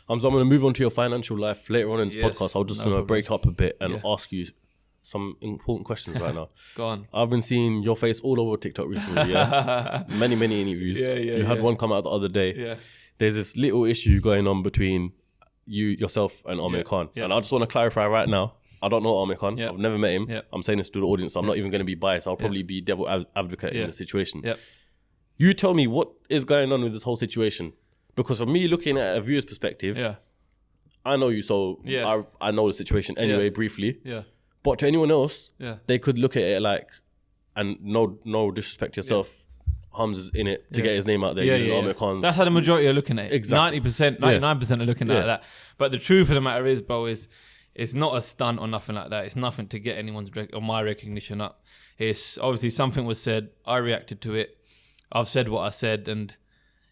I'm going to move on to your financial life later on in this podcast. I'll just break up a bit and ask you some important questions right now. Go on. I've been seeing your face all over TikTok recently. Yeah, many interviews. You had one come out the other day. Yeah. There's this little issue going on between yourself and Amir Khan, and I just want to clarify right now. I don't know Amir Khan. I've never met him. I'm saying this to the audience. So I'm not even going to be biased. I'll probably be devil advocate in the situation. You tell me what is going on with this whole situation, because from me looking at a viewer's perspective, I know you, so I know the situation anyway briefly. But to anyone else, they could look at it like, and no disrespect to yourself, Hamza's in it to get his name out there using Amir Khan's. That's how the majority are looking at it. Exactly. 90%, 99% are looking at that. But the truth of the matter is, bro, it's not a stunt or nothing like that. It's nothing to get anyone's or my recognition up. It's obviously something was said. I reacted to it. I've said what I said, and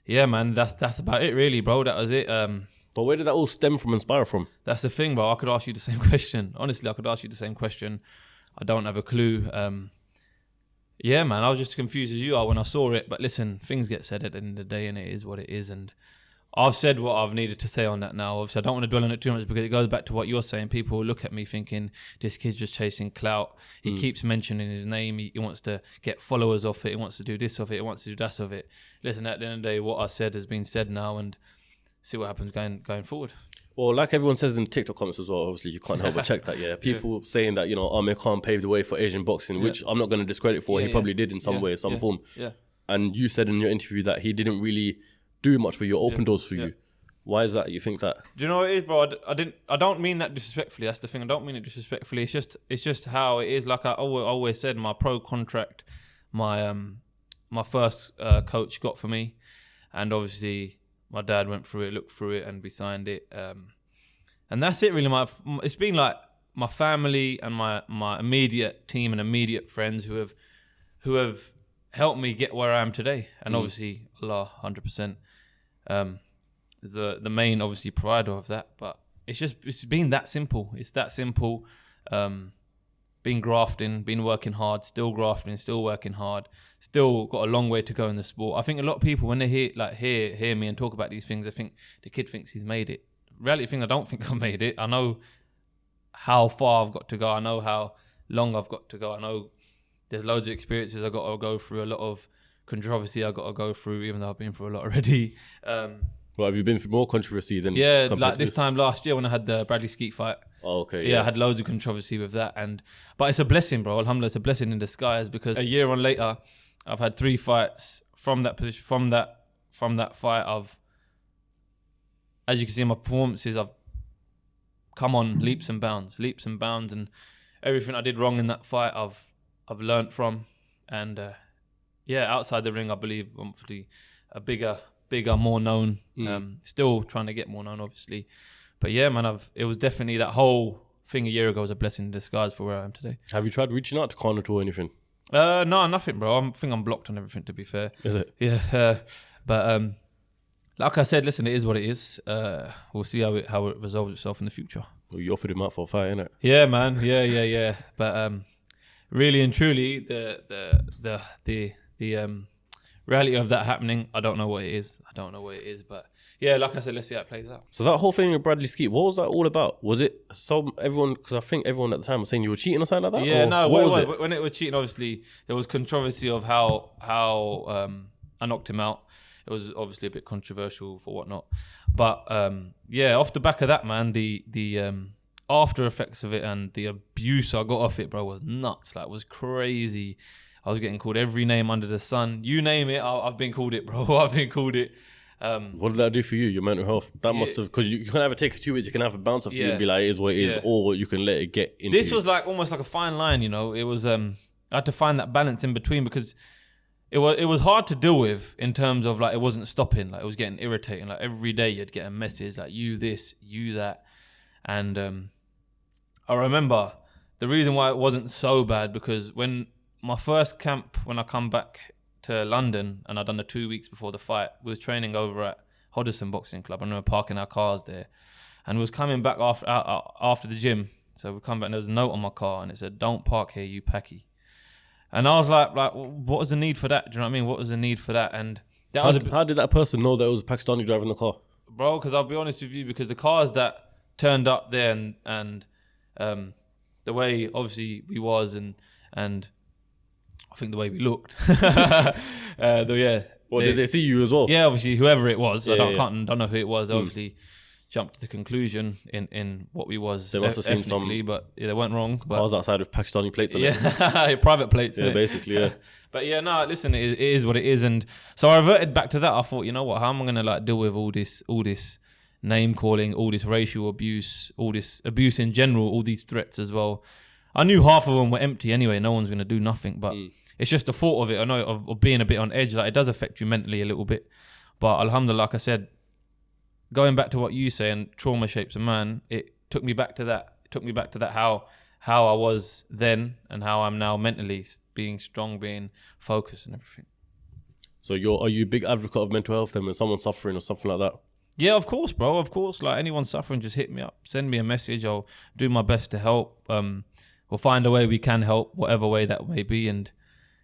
yeah, man, that's about it, really, bro. That was it. But where did that all stem from, inspire from? That's the thing, bro. I could ask you the same question. Honestly, I could ask you the same question. I don't have a clue. Yeah, man, I was just as confused as you are when I saw it. But listen, things get said at the end of the day, and it is what it is. And I've said what I've needed to say on that now. Obviously, I don't want to dwell on it too much because it goes back to what you're saying. People look at me thinking, this kid's just chasing clout. He keeps mentioning his name. He wants to get followers off it. He wants to do this of it. He wants to do that of it. Listen, at the end of the day, what I said has been said now, and see what happens going forward. Well, like everyone says in TikTok comments as well, obviously you can't help but check that, People saying that, Amir Khan paved the way for Asian boxing, which I'm not going to discredit for. He probably did in some way, some form. And you said in your interview that he didn't really do much for you, open doors for you. Why is that? You think that? Do you know what it is, bro? I don't mean that disrespectfully. That's the thing. I don't mean it disrespectfully. It's just how it is. Like I always said, my pro contract, my first coach got for me, and obviously my dad went through it, looked through it, and we signed it. And that's it, really. It's been like my family and my immediate team and immediate friends who have helped me get where I am today. And obviously, Allah, 100%. Is the main, obviously, provider of that. But it's been that simple. It's that simple. Been grafting, been working hard, still grafting, still working hard, still got a long way to go in the sport. I think a lot of people, when they hear me and talk about these things, I think the kid thinks he's made it. Reality thing, I don't think I've made it. I know how far I've got to go. I know how long I've got to go. I know there's loads of experiences I've got to go through, a lot of controversy I've got to go through, even though I've been through a lot already. Well, have you been through more controversy than... Yeah, like this time last year when I had the Bradley Skeet fight. Oh, okay. Yeah, I had loads of controvery with that. But it's a blessing, bro. Alhamdulillah, it's a blessing in disguise, because a year on later, I've had 3 fights from that position, from that fight. As you can see in my performances, I've come on leaps and bounds, and everything I did wrong in that fight, I've learnt from. And outside the ring, I believe hopefully a bigger, more known. Still trying to get more known, obviously. But yeah, man, it was definitely, that whole thing a year ago was a blessing in disguise for where I am today. Have you tried reaching out to Khan at all or anything? No, nothing, bro. I think I'm blocked on everything, to be fair. Is it? Yeah. But like I said, listen, it is what it is. We'll see how it resolves itself in the future. Well, you offered him out for a fight, innit? Yeah, man. Yeah. But really and truly, the reality of that happening, I don't know what it is. But yeah, like I said, let's see how it plays out. So that whole thing with Bradley Skeet, what was that all about? Was it everyone, because I think everyone at the time was saying you were cheating or something like that? Yeah, or no, what was it? When it was cheating, obviously, there was controversy of how I knocked him out. It was obviously a bit controversial for whatnot. But off the back of that, man, the after effects of it and the abuse I got off it, bro, was nuts. Like, it was crazy. I was getting called every name under the sun. You name it, I've been called it, bro. I've been called it. What did that do for you, your mental health? That must have, because you can either take it 2 ways. You can have a bounce off you and be like, it is what it is, or you can let it get into This was like almost like a fine line, you know. It was I had to find that balance in between, because it was hard to deal with in terms of, like, it wasn't stopping. Like, it was getting irritating. Like, every day you'd get a message like, you this, you that. And I remember the reason why it wasn't so bad, because when my first camp, when I come back to London, and I'd done the 2 weeks before the fight, we was training over at Hoddesdon Boxing Club. I remember parking our cars there, and we was coming back after the gym. So we come back, and there was a note on my car, and it said, "Don't park here, you packy." And I was like, what was the need for that? Do you know what I mean? What was the need for that? And that how did that person know that it was a Pakistani driving the car? bro, because I'll be honest with you, because the cars that turned up there and the way obviously we was and I think the way we looked, did they see you as well? Yeah, obviously whoever it was, I don't know who it was. Obviously, jumped to the conclusion in what we was. They must have seen some, but they weren't wrong. Cars outside with Pakistani plates on it. Yeah, private plates. Yeah, basically, yeah. But yeah, no, listen, it is what it is, and so I reverted back to that. I thought, you know what, how am I gonna like deal with all this name calling, all this racial abuse, all this abuse in general, all these threats as well. I knew half of them were empty anyway. No one's gonna do nothing, but it's just the thought of it. I know of being a bit on edge. Like, it does affect you mentally a little bit, but alhamdulillah, like I said, going back to what you say, and trauma shapes a man. It took me back to that. It took me back to that how I was then and how I'm now mentally, being strong, being focused and everything. So are you a big advocate of mental health then when someone's suffering or something like that? Yeah, of course, bro. Of course. Like, anyone suffering, just hit me up. Send me a message. I'll do my best to help. We'll find a way we can help, whatever way that may be. And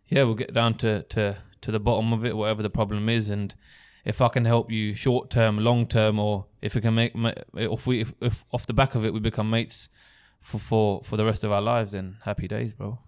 yeah, we'll get down to the bottom of it, whatever the problem is. And if I can help you short term, long term, or if we can if off the back of it we become mates for the rest of our lives, then happy days, bro.